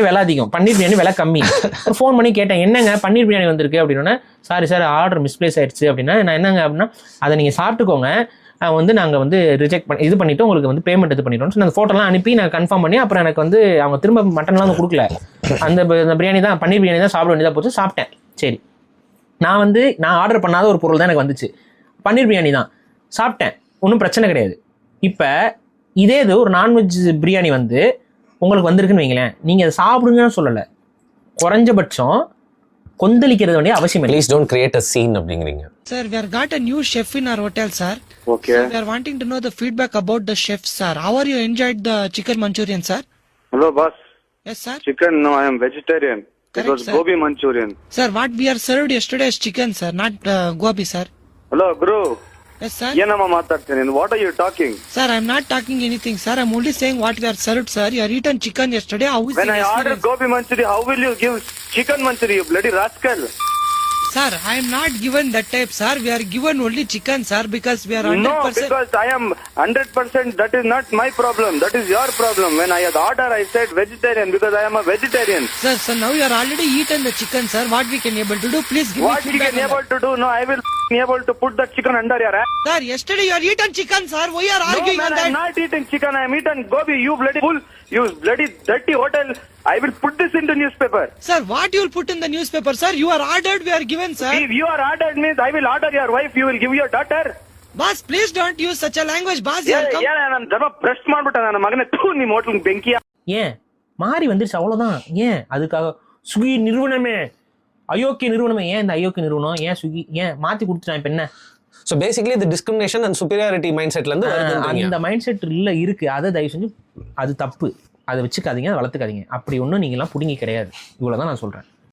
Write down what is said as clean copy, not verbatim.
விலை அதிகம், பன்னீர் பிரியாணி விலை கம்மி. ஃபோன் பண்ணி கேட்டேன், என்னங்க பன்னீர் பிரியாணி வந்திருக்கு அப்படின்னா, சாரி சார் ஆர்டர் மிஸ்பிளேஸ் ஆயிடுச்சு அப்படின்னா. நான் என்னங்க அப்படின்னா, அதை நீங்கள் சாப்பிட்டுக்கோங்க, வந்து நாங்கள் வந்து ரிஜெக்ட் பண்ணி இது பண்ணிவிட்டு உங்களுக்கு வந்து பேமெண்ட் இது பண்ணிட்டோம். அந்த ஃபோட்டோலாம் அனுப்பி நான் கன்ஃபார்ம் பண்ணி அப்புறம் எனக்கு வந்து அவங்க திரும்ப மட்டன்லாம் வந்து கொடுக்கல. அந்த பிரியாணி தான், பன்னீர் பிரியாணி தான் சாப்பிட வேண்டியதாக போச்சு. சாப்பிட்டேன். சரி, நான் ஆர்டர் பண்ணாத ஒரு பொருள் தான் எனக்கு வந்துச்சு, பன்னீர் பிரியாணி தான். சாப்பிட்டேன், ஒன்றும் பிரச்சனை கிடையாது. இப்போ இதே இது ஒரு நான்வெஜ் பிரியாணி வந்து உங்களுக்கு வந்திருக்குன்னு வைங்களேன், நீங்கள் அதை சாப்பிடுங்கன்னு சொல்லலை, குறைஞ்சபட்சம் கொந்தளிக்கிறது வேண்டிய அவசியம் இல்லை. Please don't create a scene அப்படிங்கிறீங்க. Sir, we have got a new chef in our hotel, sir. Okay. So we are wanting to know the feedback about the chef, sir. How are you enjoyed the chicken Manchurian, sir? Hello, boss. Yes, sir. Chicken? No, I am vegetarian. Correct, It was sir. gobi Manchurian. Sir, what we are served yesterday is chicken, sir, not gobi, sir. Hello, bro. Yes, sir. Yenama maatadtene. What are you talking? Sir, I am not talking anything, sir. I am only saying what we are served, sir. You are eaten chicken yesterday. How is When the I ordered experience? gobi Manchurian, how will you give chicken Manchurian, you bloody rascal? Sir, I am not given that type, sir. We are given only chicken, sir, because we are 100%. No, because I am 100%. That is not my problem. That is your problem. When I had ordered, I said vegetarian because I am a vegetarian. Sir, now you are already eaten the chicken, sir. What we can able to do? Please give What me you feedback can on able to do? No, I will be able to put that chicken under your ass. that. Sir, yesterday you are eaten chicken, sir. Why you are No, arguing man, on I am that? not eating chicken. I am eating gobi. You bloody fool. You bloody dirty hotel. I will put this into newspaper. Sir, what you will put in the newspaper, sir? You are ordered, we are given, sir. If you are ordered means I will order your wife. You will give your daughter. Boss, please don't use such a language, boss. You are come. ನಾನು ದರ್ಮ brush ಮಾಡ್ಬಿಟ್ಟ ನನ್ನ ಮಗನೇ ಥೂ ನಿಮ್ಮ hotel ಬೆಂಕಿಯ. ஏன் மாறி வந்துருச்சு, அவ்வளோதான். ஏன் அதுக்காக ஸ்விக்கி நிறுவனமே, அயோக்கிய நிறுவனமே, ஏன் இந்த அயோக்கிய நிறுவனம், ஏன் ஸ்விக்கி ஏன் மாற்றி கொடுத்துட்டான்? இப்போ என்ன? ஸோ பேசிக்கலி இந்த டிஸ்கிரிமினேஷன் அண்ட் சுப்பீரியாரிட்டி மைண்ட் செட்லேருந்து அந்த மைண்ட் செட் இல்லை இருக்குது. அதை தயவு செஞ்சு அது தப்பு, அதை வச்சுக்காதீங்க, அதை வளர்த்துக்காதீங்க. அப்படி ஒன்றும் நீங்களாம் பிடிங்கி கிடையாது. இவ்வளோ தான் நான் சொல்கிறேன்.